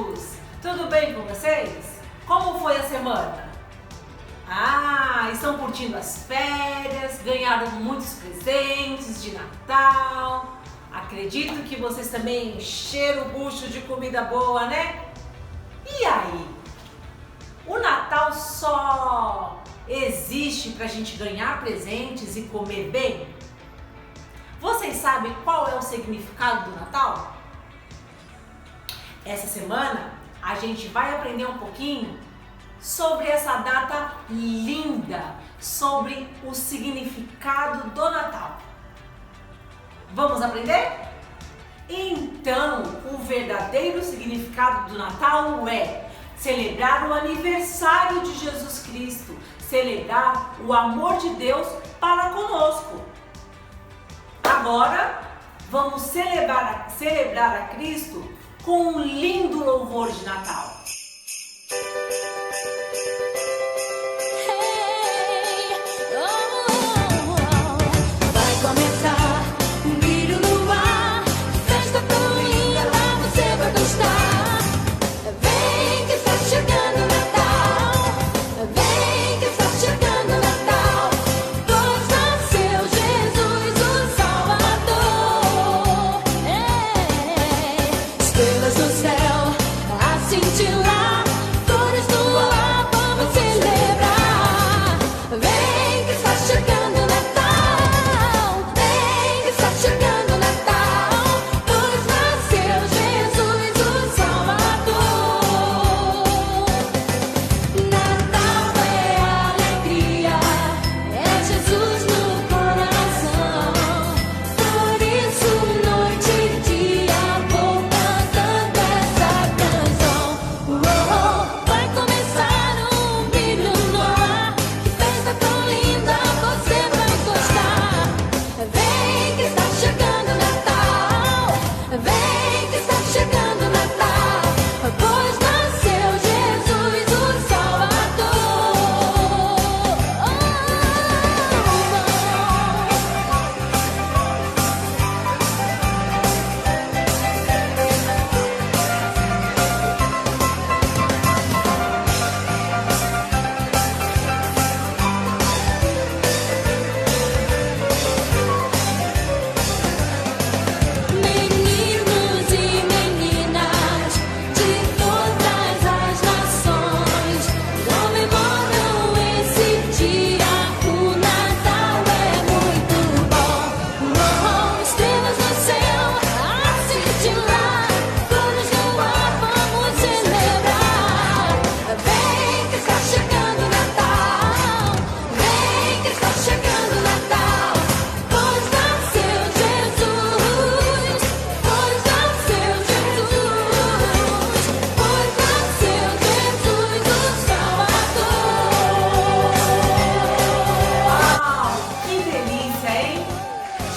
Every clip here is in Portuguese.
Jesus! Tudo bem com vocês? Como foi a semana? Estão curtindo as férias, ganharam muitos presentes de Natal. Acredito que vocês também encheram o bucho de comida boa, né? E aí? O Natal só existe pra gente ganhar presentes e comer bem? Vocês sabem qual é o significado do Natal? Essa semana a gente vai aprender um pouquinho sobre essa data linda, sobre o significado do Natal. Vamos aprender? Então, o verdadeiro significado do Natal é celebrar o aniversário de Jesus Cristo, celebrar o amor de Deus para conosco. Agora, vamos celebrar a Cristo com um lindo louvor de Natal.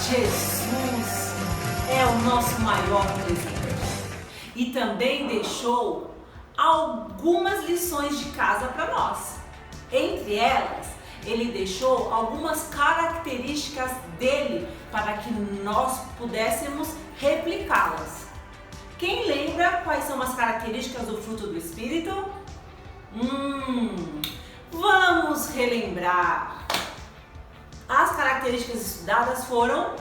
Jesus é o nosso maior presente e também deixou algumas lições de casa para nós. Entre elas, ele deixou algumas características dele para que nós pudéssemos replicá-las. Quem lembra quais são as características do fruto do Espírito? Vamos relembrar. As características estudadas foram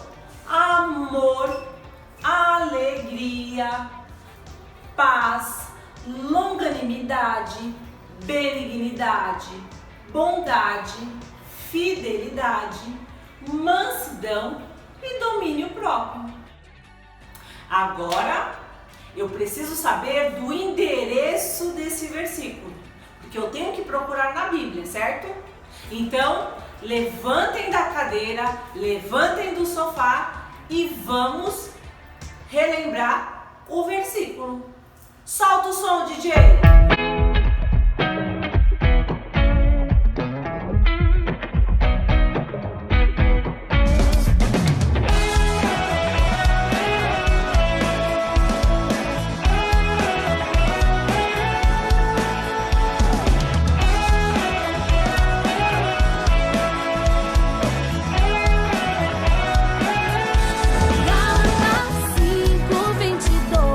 amor, alegria, paz, longanimidade, benignidade, bondade, fidelidade, mansidão e domínio próprio. Agora, eu preciso saber do endereço desse versículo, porque eu tenho que procurar na Bíblia, certo? Então, levantem da cadeira, levantem do sofá e vamos relembrar o versículo. Solta o som, DJ! Gálatas 5:22.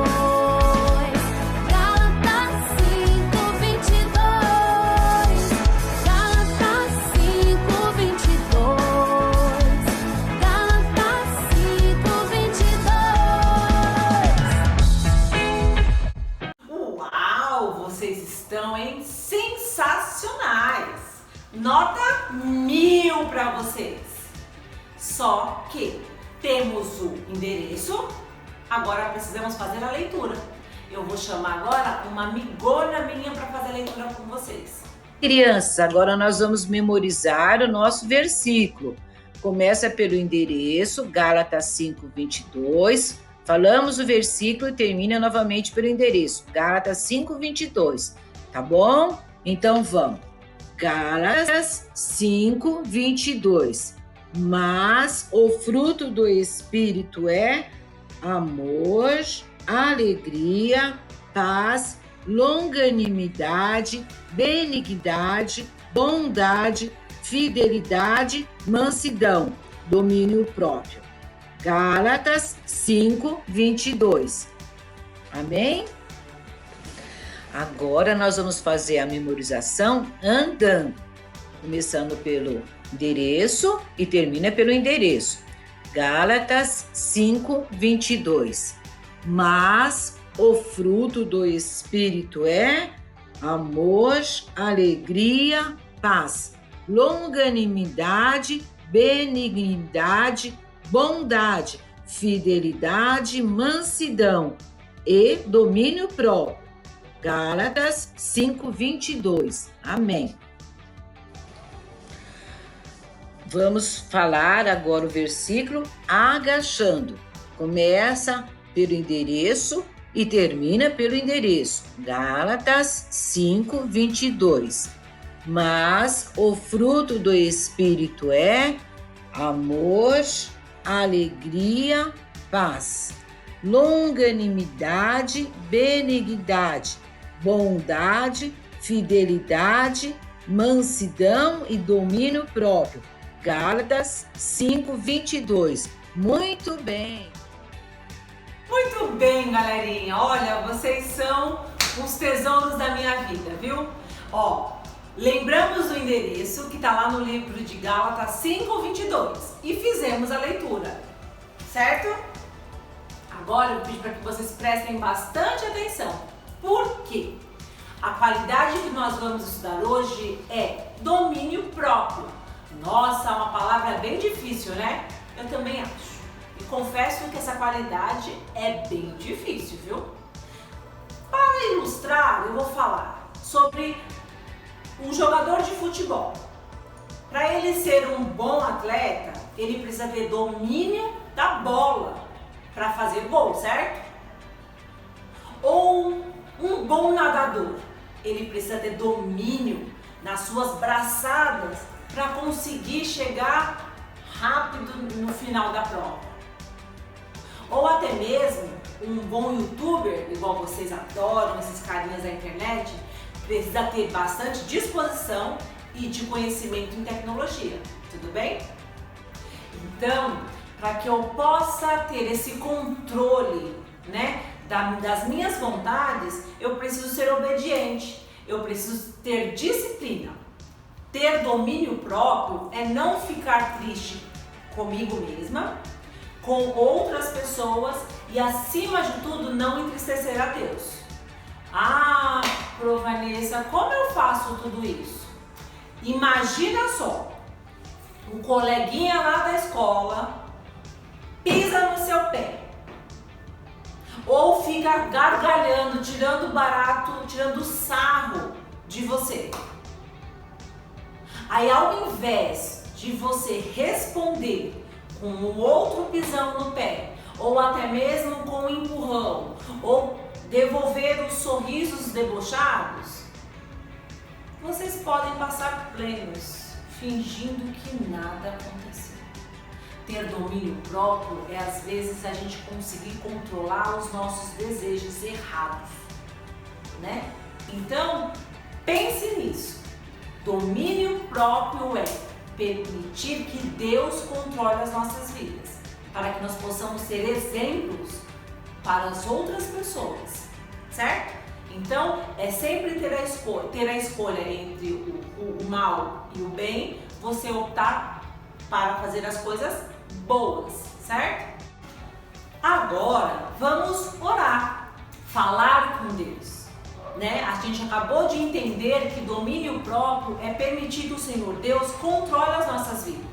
nota 1000 para vocês. Só que temos o endereço, agora precisamos fazer a leitura. Eu vou chamar agora uma amigona minha para fazer a leitura com vocês. Crianças, agora nós vamos memorizar o nosso versículo. Começa pelo endereço, Gálatas 5:22. Falamos o versículo e termina novamente pelo endereço, Gálatas 5:22. Tá bom? Então vamos. Gálatas 5:22. Mas o fruto do Espírito é amor, alegria, paz, longanimidade, benignidade, bondade, fidelidade, mansidão, domínio próprio. Gálatas 5:22. Amém? Agora nós vamos fazer a memorização andando, começando pelo endereço e termina pelo endereço. Gálatas 5:22. Mas o fruto do Espírito é amor, alegria, paz, longanimidade, benignidade, bondade, fidelidade, mansidão e domínio próprio. Gálatas 5:22. Amém. Vamos falar agora o versículo agachando. Começa pelo endereço e termina pelo endereço. Gálatas 5:22. Mas o fruto do Espírito é amor, alegria, paz, longanimidade, benignidade, bondade, fidelidade, mansidão e domínio próprio. Gálatas 5:22. Muito bem! Muito bem, galerinha. Olha, vocês são os tesouros da minha vida, viu? Ó, lembramos do endereço que tá lá no livro de Gálatas 5:22 e fizemos a leitura, certo? Agora eu pedi para que vocês prestem bastante atenção. Por quê? A qualidade que nós vamos estudar hoje é domínio próprio. Nossa, uma palavra bem difícil, né? Eu também acho. E confesso que essa qualidade é bem difícil, viu? Para ilustrar, eu vou falar sobre um jogador de futebol. Para ele ser um bom atleta, ele precisa ter domínio da bola para fazer gol, certo? Ou um bom nadador, ele precisa ter domínio nas suas braçadas para conseguir chegar rápido no final da prova. Ou até mesmo um bom youtuber, igual vocês adoram, esses carinhas da internet, precisa ter bastante disposição e de conhecimento em tecnologia, tudo bem? Então, para que eu possa ter esse controle, né, das minhas vontades, eu preciso ser obediente, eu preciso ter disciplina. Ter domínio próprio é não ficar triste comigo mesma, com outras pessoas e, acima de tudo, não entristecer a Deus. Ah, Pro Vanessa, como eu faço tudo isso? Imagina só, um coleguinha lá da escola pisa no seu pé ou fica gargalhando, tirando barato, tirando sarro de você. Aí, ao invés de você responder com um outro pisão no pé, ou até mesmo com um empurrão, ou devolver os sorrisos debochados, vocês podem passar plenos, fingindo que nada aconteceu. Ter domínio próprio é, às vezes, a gente conseguir controlar os nossos desejos errados, né? Então, pense nisso. Domínio próprio é permitir que Deus controle as nossas vidas, para que nós possamos ser exemplos para as outras pessoas, certo? Então, é sempre ter a escolha entre o mal e o bem, você optar para fazer as coisas boas, certo? Agora, vamos orar, falar com Deus. né? A gente acabou de entender que domínio próprio é permitir que o Senhor Deus controle as nossas vidas.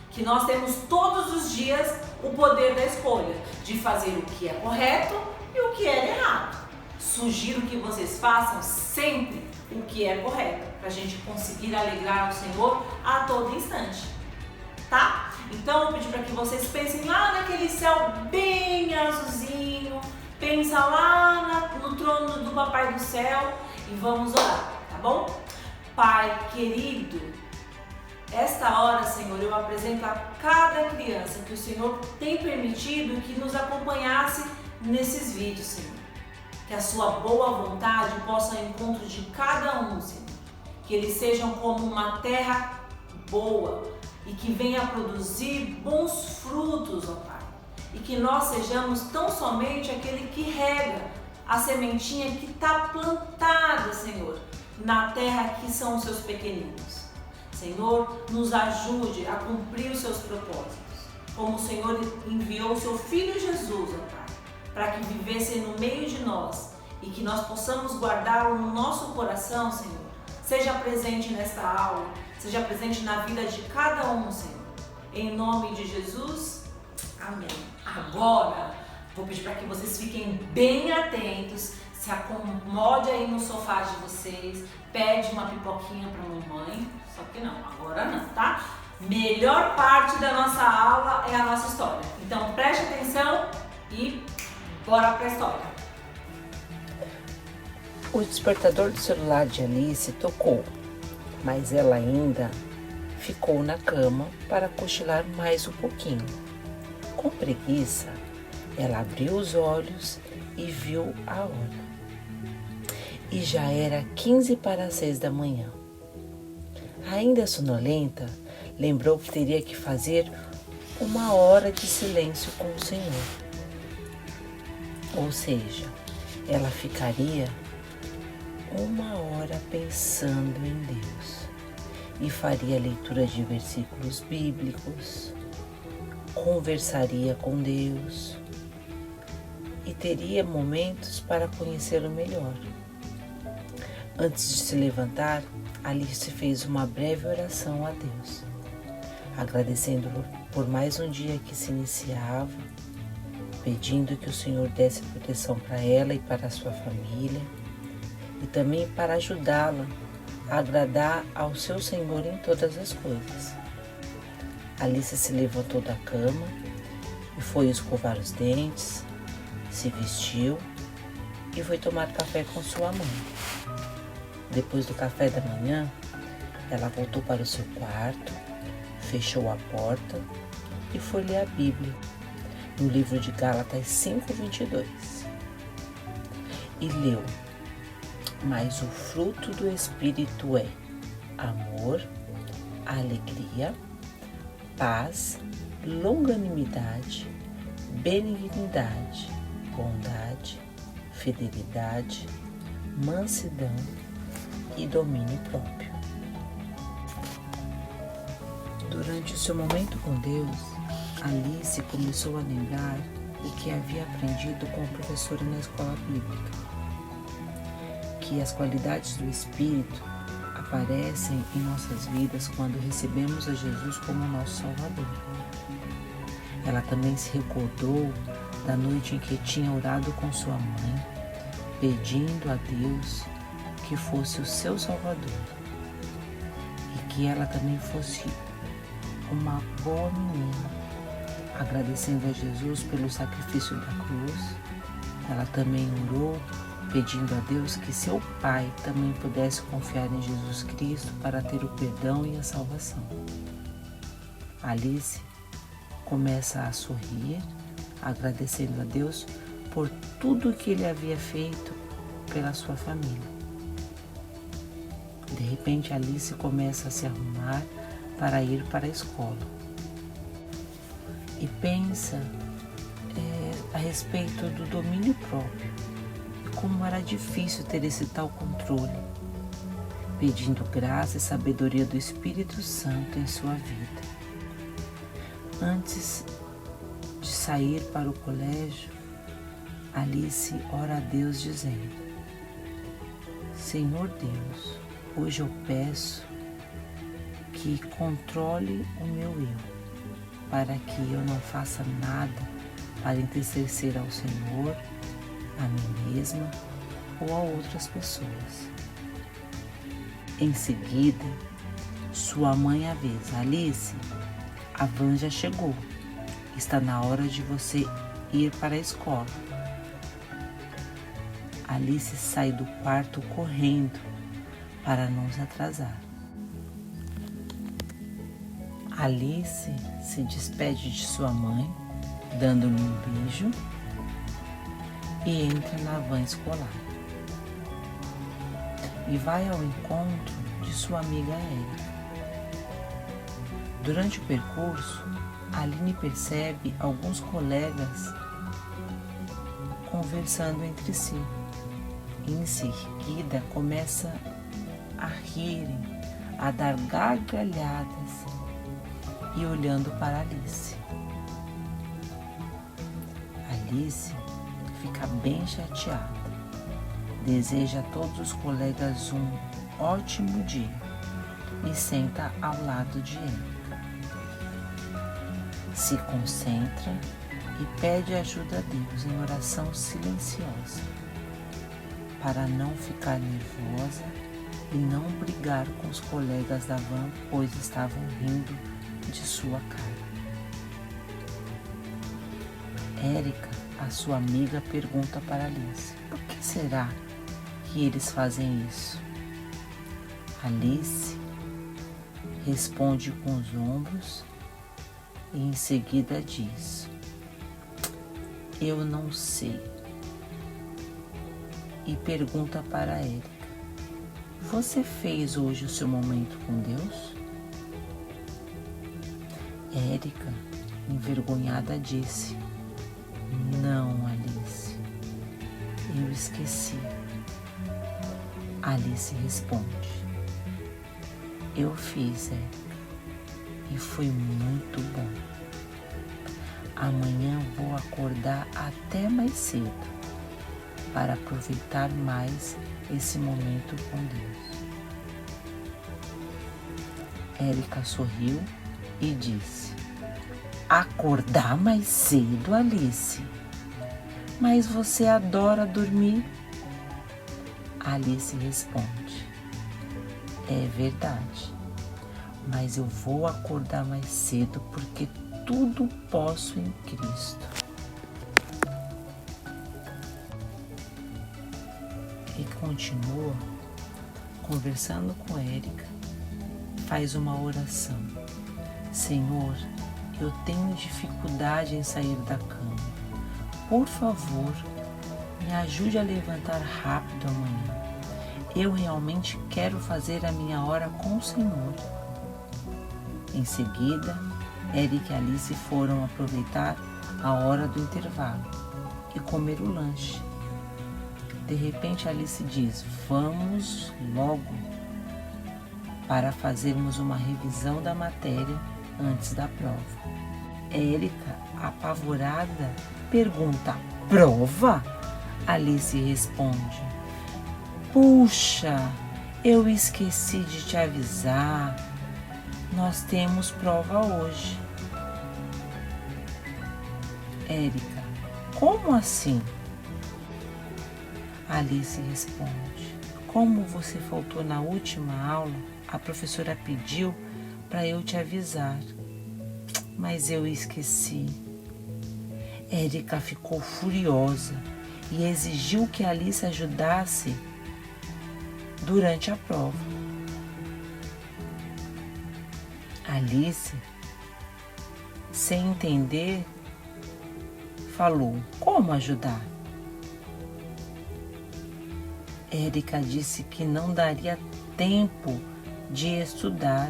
Que nós temos todos os dias o poder da escolha de fazer o que é correto e o que é errado. Sugiro que vocês façam sempre o que é correto, para a gente conseguir alegrar o Senhor a todo instante, tá? Então eu pedi para que vocês pensem lá naquele céu bem azulzinho, pensa lá no trono do Papai do Céu e vamos orar, tá bom? Pai querido, esta hora, Senhor, eu apresento a cada criança que o Senhor tem permitido que nos acompanhasse nesses vídeos, Senhor. Que a sua boa vontade possa ir ao encontro de cada um, Senhor. Que eles sejam como uma terra boa e que venha a produzir bons frutos, ó Pai. E que nós sejamos tão somente aquele que rega a sementinha que está plantada, Senhor, na terra que são os seus pequeninos. Senhor, nos ajude a cumprir os seus propósitos, como o Senhor enviou o seu Filho Jesus, ó Pai, para que vivesse no meio de nós e que nós possamos guardá-lo no nosso coração, Senhor. Seja presente nesta aula, seja presente na vida de cada um, Senhor. Em nome de Jesus, amém. Agora, vou pedir para que vocês fiquem bem atentos, se acomode aí no sofá de vocês, pede uma pipoquinha para a mamãe, só que não, agora não, tá? Melhor parte da nossa aula é a nossa história. Então preste atenção e bora para a história. O despertador do celular de Alice tocou, mas ela ainda ficou na cama para cochilar mais um pouquinho. Com preguiça, ela abriu os olhos e viu a hora. E já era 6:15 da manhã. Ainda sonolenta, lembrou que teria que fazer 1 hora de silêncio com o Senhor. Ou seja, ela ficaria 1 hora pensando em Deus e faria leitura de versículos bíblicos, conversaria com Deus e teria momentos para conhecê-lo melhor. Antes de se levantar, Alice fez uma breve oração a Deus, agradecendo-lhe por mais um dia que se iniciava, pedindo que o Senhor desse proteção para ela e para a sua família, e também para ajudá-la a agradar ao seu Senhor em todas as coisas. Alice se levantou da cama e foi escovar os dentes, se vestiu e foi tomar café com sua mãe. Depois do café da manhã, ela voltou para o seu quarto, fechou a porta e foi ler a Bíblia, no livro de Gálatas 5:22. E leu: mas o fruto do Espírito é amor, alegria, paz, longanimidade, benignidade, bondade, fidelidade, mansidão e domínio próprio. Durante o seu momento com Deus, Alice começou a lembrar o que havia aprendido com a professora na escola bíblica, que as qualidades do Espírito aparecem em nossas vidas quando recebemos a Jesus como nosso Salvador. Ela também se recordou da noite em que tinha orado com sua mãe, pedindo a Deus que fosse o seu Salvador e que ela também fosse uma boa menina, agradecendo a Jesus pelo sacrifício da cruz. Ela também orou pedindo a Deus que seu pai também pudesse confiar em Jesus Cristo para ter o perdão e a salvação. Alice começa a sorrir, agradecendo a Deus por tudo que ele havia feito pela sua família. De repente, Alice começa a se arrumar para ir para a escola e pensa a respeito do domínio próprio e como era difícil ter esse tal controle, pedindo graça e sabedoria do Espírito Santo em sua vida. Antes de sair para o colégio, Alice ora a Deus dizendo: Senhor Deus, hoje eu peço que controle o meu eu, para que eu não faça nada para entristecer ao Senhor, a mim mesma ou a outras pessoas. Em seguida, sua mãe avisa: Alice, a van já chegou. Está na hora de você ir para a escola. Alice sai do quarto correndo para não se atrasar. Alice se despede de sua mãe, dando-lhe um beijo, e entra na van escolar. E vai ao encontro de sua amiga Érica. Durante o percurso, Aline percebe alguns colegas conversando entre si. Em seguida, começa a rirem, a dar gargalhadas e olhando para Alice. Alice fica bem chateada. Deseja a todos os colegas um ótimo dia e senta ao lado de Érica. Se concentra e pede ajuda a Deus em oração silenciosa, para não ficar nervosa e não brigar com os colegas da van, pois estavam rindo de sua cara. Érica, a sua amiga, pergunta para Alice: por que será que eles fazem isso? Alice responde com os ombros e em seguida diz: eu não sei. E pergunta para Érica: você fez hoje o seu momento com Deus? Érica, envergonhada, disse: não, Alice, eu esqueci. Alice responde: eu fiz, Érica, e foi muito bom. Amanhã vou acordar até mais cedo para aproveitar mais esse momento com Deus. Érica sorriu e disse: acordar mais cedo, Alice? Mas você adora dormir. Alice responde: é verdade, mas eu vou acordar mais cedo porque tudo posso em Cristo. E continua conversando com Érica, faz uma oração: Senhor, eu tenho dificuldade em sair da cama. Por favor, me ajude a levantar rápido amanhã. Eu realmente quero fazer a minha hora com o Senhor. Em seguida, Érica e Alice foram aproveitar a hora do intervalo e comer o lanche. De repente, Alice diz: vamos logo para fazermos uma revisão da matéria antes da prova. Érica, apavorada, pergunta: prova? Alice responde: puxa, eu esqueci de te avisar. Nós temos prova hoje. Érica: como assim? Alice responde: como você faltou na última aula, a professora pediu para eu te avisar, mas eu esqueci. Érica ficou furiosa e exigiu que Alice ajudasse durante a prova. Alice, sem entender, falou: como ajudar? Érica disse que não daria tempo de estudar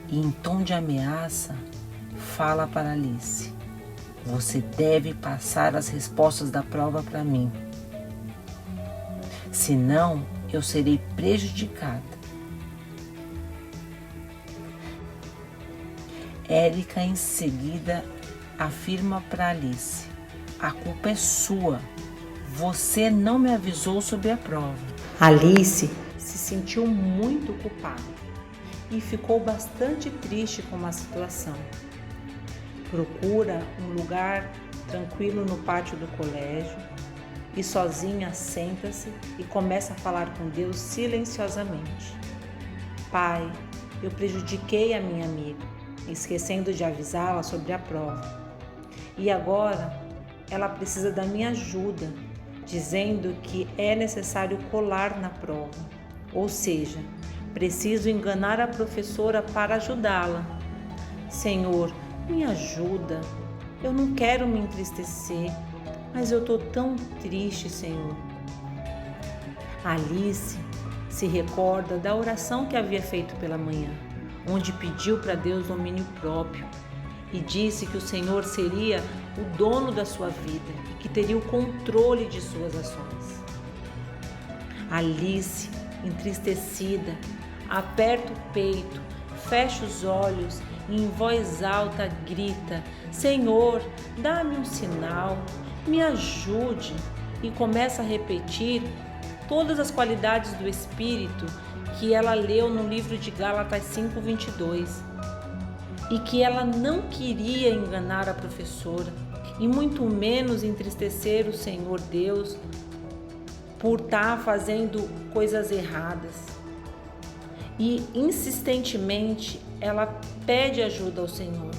e, em tom de ameaça, fala para Alice: você deve passar as respostas da prova para mim, senão eu serei prejudicada. Érica em seguida afirma para Alice: a culpa é sua. Você não me avisou sobre a prova. Alice se sentiu muito culpada e ficou bastante triste com a situação. Procura um lugar tranquilo no pátio do colégio e sozinha senta-se e começa a falar com Deus silenciosamente. Pai, eu prejudiquei a minha amiga, esquecendo de avisá-la sobre a prova. E agora ela precisa da minha ajuda, dizendo que é necessário colar na prova. Ou seja, preciso enganar a professora para ajudá-la. Senhor, me ajuda. Eu não quero me entristecer, mas eu estou tão triste, Senhor. Alice se recorda da oração que havia feito pela manhã, onde pediu para Deus domínio próprio e disse que o Senhor seria o dono da sua vida e que teria o controle de suas ações. Alice, entristecida, aperta o peito, fecha os olhos e em voz alta grita: Senhor, dá-me um sinal, me ajude, e começa a repetir todas as qualidades do Espírito que ela leu no livro de Gálatas 5:22, e que ela não queria enganar a professora e muito menos entristecer o Senhor Deus por estar fazendo coisas erradas. E insistentemente ela pede ajuda ao Senhor.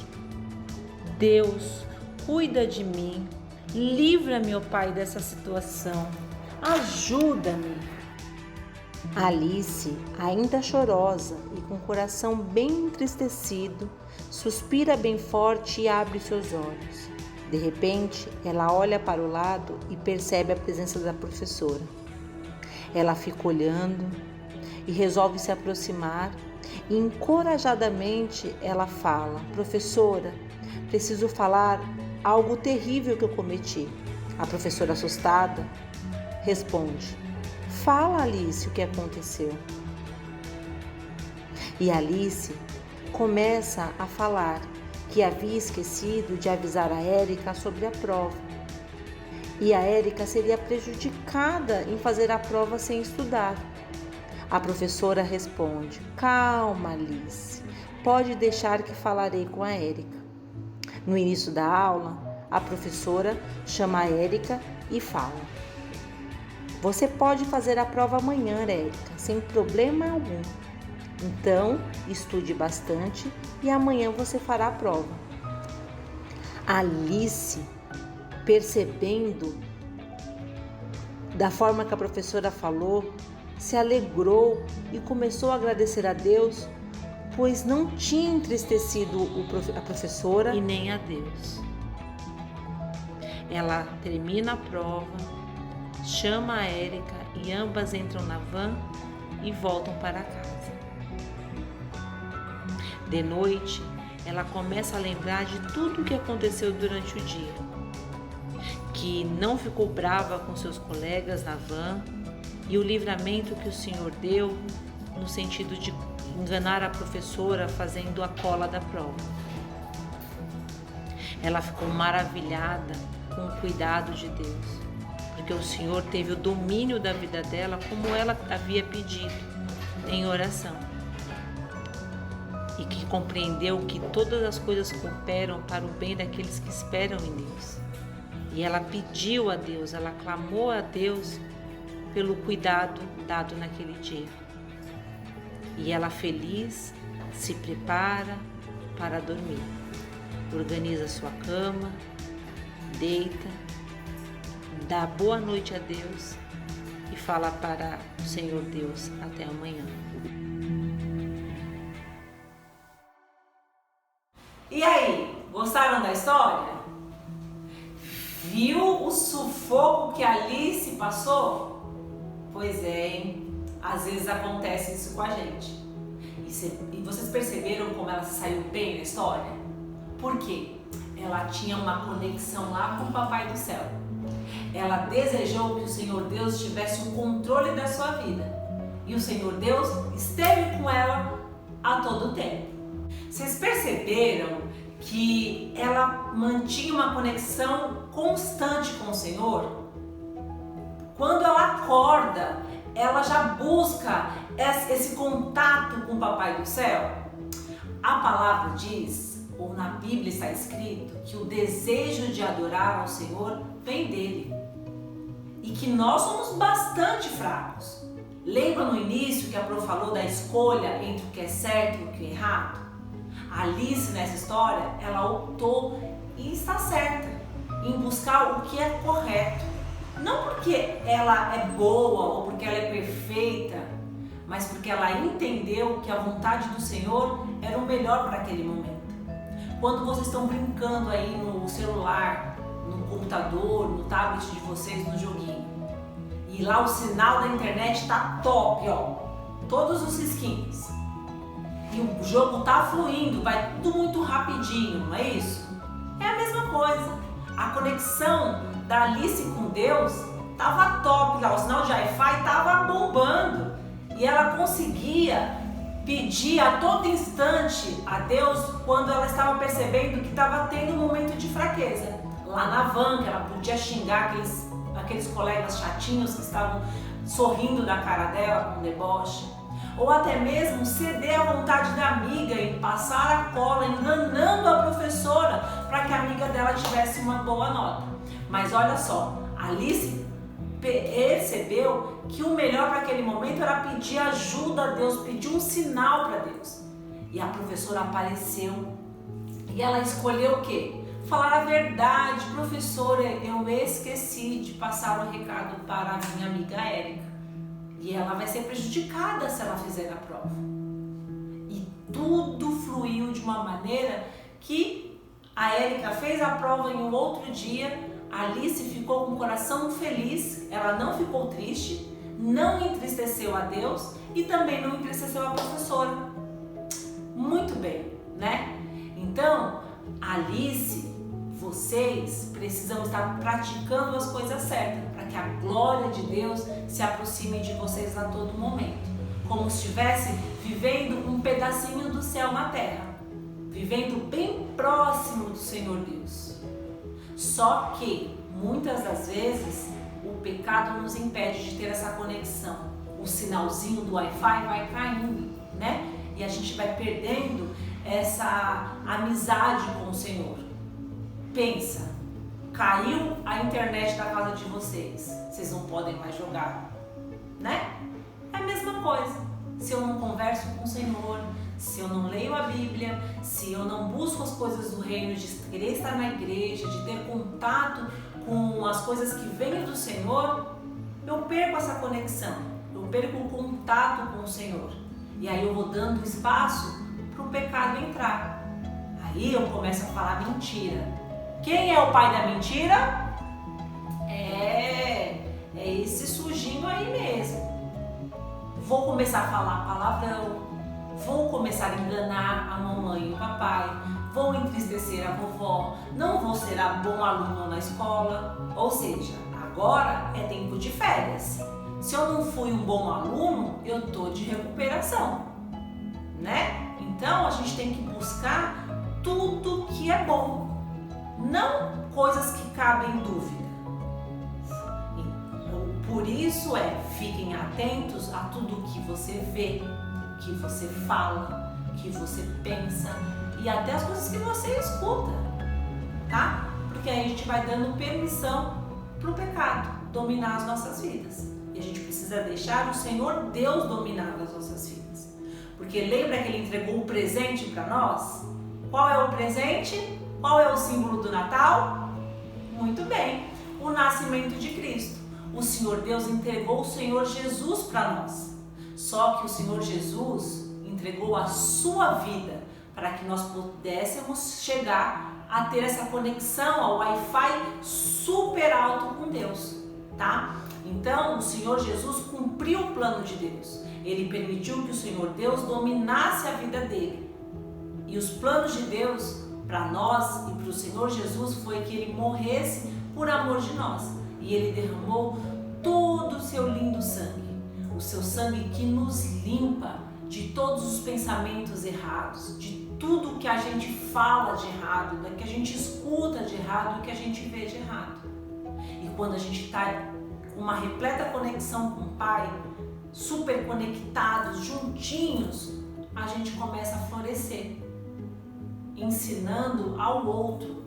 Deus, cuida de mim, livra-me, ó Pai, dessa situação, ajuda-me. Alice, ainda chorosa e com o coração bem entristecido, suspira bem forte e abre seus olhos. De repente, ela olha para o lado e percebe a presença da professora. Ela fica olhando e resolve se aproximar e encorajadamente ela fala: Professora, preciso falar algo terrível que eu cometi. A professora, assustada, responde: Fala, Alice, o que aconteceu. E Alice começa a falar que havia esquecido de avisar a Érica sobre a prova. E a Érica seria prejudicada em fazer a prova sem estudar. A professora responde: Calma, Alice, pode deixar que falarei com a Érica. No início da aula, a professora chama a Érica e fala: Você pode fazer a prova amanhã, Érica, sem problema algum. Então, estude bastante e amanhã você fará a prova. Alice, percebendo da forma que a professora falou, se alegrou e começou a agradecer a Deus, pois não tinha entristecido a professora e nem a Deus. Ela termina a prova, chama a Érica e ambas entram na van e voltam para casa. De noite, ela começa a lembrar de tudo o que aconteceu durante o dia, que não ficou brava com seus colegas na van e o livramento que o Senhor deu no sentido de enganar a professora fazendo a cola da prova. Ela ficou maravilhada com o cuidado de Deus, porque o Senhor teve o domínio da vida dela como ela havia pedido em oração. E que compreendeu que todas as coisas cooperam para o bem daqueles que esperam em Deus. E ela pediu a Deus, ela clamou a Deus pelo cuidado dado naquele dia. E ela, feliz, se prepara para dormir. Organiza sua cama, deita, dá boa noite a Deus e fala para o Senhor Deus: até amanhã. E aí, gostaram da história? Viu o sufoco que a Alice passou? Pois é, hein? Às vezes acontece isso com a gente. E vocês perceberam como ela se saiu bem na história? Por quê? Ela tinha uma conexão lá com o Papai do Céu. Ela desejou que o Senhor Deus tivesse o controle da sua vida. E o Senhor Deus esteve com ela a todo tempo. Vocês perceberam que ela mantinha uma conexão constante com o Senhor? Quando ela acorda, ela já busca esse contato com o Papai do Céu? A palavra diz, ou na Bíblia está escrito, que o desejo de adorar ao Senhor vem dele. E que nós somos bastante fracos. Lembra no início que a Pro falou da escolha entre o que é certo e o que é errado? A Alice, nessa história, ela optou e está certa em buscar o que é correto. Não porque ela é boa ou porque ela é perfeita, mas porque ela entendeu que a vontade do Senhor era o melhor para aquele momento. Quando vocês estão brincando aí no celular, no computador, no tablet de vocês, no joguinho, e lá o sinal da internet tá top, ó, todos os skins, e o jogo tá fluindo, vai tudo muito rapidinho, não é isso? É a mesma coisa. A conexão da Alice com Deus tava top lá, o sinal de Wi-Fi tava bombando e ela conseguia pedir a todo instante a Deus quando ela estava percebendo que estava tendo um momento de fraqueza. Lá na van, que ela podia xingar aqueles colegas chatinhos que estavam sorrindo da cara dela com deboche, ou até mesmo ceder à vontade da amiga em passar a cola, enganando a professora para que a amiga dela tivesse uma boa nota. Mas olha só, Alice percebeu que o melhor para aquele momento era pedir ajuda a Deus, pedir um sinal para Deus. E a professora apareceu e ela escolheu o quê? Falar a verdade. Professora, eu esqueci de passar o recado para a minha amiga Érica e ela vai ser prejudicada se ela fizer a prova. E tudo fluiu de uma maneira que a Érica fez a prova em um outro dia. A Alice ficou com o coração feliz, ela não ficou triste, não entristeceu a Deus e também não entristeceu a professora. Muito bem, né? Então, Alice, vocês precisam estar praticando as coisas certas para que a glória de Deus se aproxime de vocês a todo momento, como se estivesse vivendo um pedacinho do céu na terra, vivendo bem próximo do Senhor Deus. Só que muitas das vezes o pecado nos impede de ter essa conexão. O sinalzinho do Wi-Fi vai caindo, né? E a gente vai perdendo essa amizade com o Senhor. Pensa, caiu a internet da casa de vocês, vocês não podem mais jogar, né? É a mesma coisa. Se eu não converso com o Senhor, se eu não leio a Bíblia, se eu não busco as coisas do reino, de querer estar na igreja, de ter contato com as coisas que vêm do Senhor, eu perco essa conexão, eu perco o contato com o Senhor. E aí eu vou dando espaço para o pecado entrar. Aí eu começo a falar mentira. Quem é o pai da mentira? É esse sujinho aí mesmo. Vou começar a falar palavrão, vou começar a enganar a mamãe e o papai, vou entristecer a vovó, não vou ser bom aluno na escola. Ou seja, agora é tempo de férias. Se eu não fui um bom aluno, eu tô de recuperação, né? Então a gente tem que buscar tudo que é bom, não coisas que cabem dúvida. Por isso fiquem atentos a tudo que você vê, que você fala, que você pensa e até as coisas que você escuta, tá? Porque aí a gente vai dando permissão para o pecado dominar as nossas vidas. E a gente precisa deixar o Senhor Deus dominar as nossas vidas. Porque lembra que Ele entregou um presente para nós? Qual é o presente? Qual é o símbolo do Natal? Muito bem, o nascimento de Cristo. O Senhor Deus entregou o Senhor Jesus para nós. Só que o Senhor Jesus entregou a sua vida para que nós pudéssemos chegar a ter essa conexão ao Wi-Fi super alto com Deus, tá? Então, o Senhor Jesus cumpriu o plano de Deus. Ele permitiu que o Senhor Deus dominasse a vida dele. E os planos de Deus para nós e para o Senhor Jesus foi que Ele morresse por amor de nós. E Ele derramou todo o seu lindo sangue, o seu sangue que nos limpa de todos os pensamentos errados, de tudo que a gente fala de errado, do que a gente escuta de errado, do que a gente vê de errado. E quando a gente está com uma repleta conexão com o Pai, super conectados, juntinhos, a gente começa a florescer, ensinando ao outro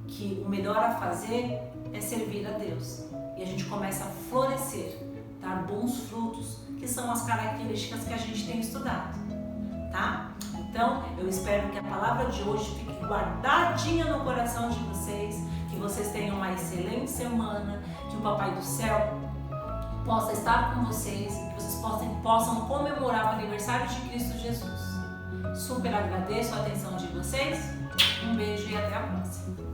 que o melhor a fazer é servir a Deus. E a gente começa a florescer, dar bons frutos, que são as características que a gente tem estudado, tá? Então, eu espero que a palavra de hoje fique guardadinha no coração de vocês, que vocês tenham uma excelente semana, que o Papai do Céu possa estar com vocês, que vocês possam comemorar o aniversário de Cristo Jesus. Super agradeço a atenção de vocês, um beijo e até a próxima.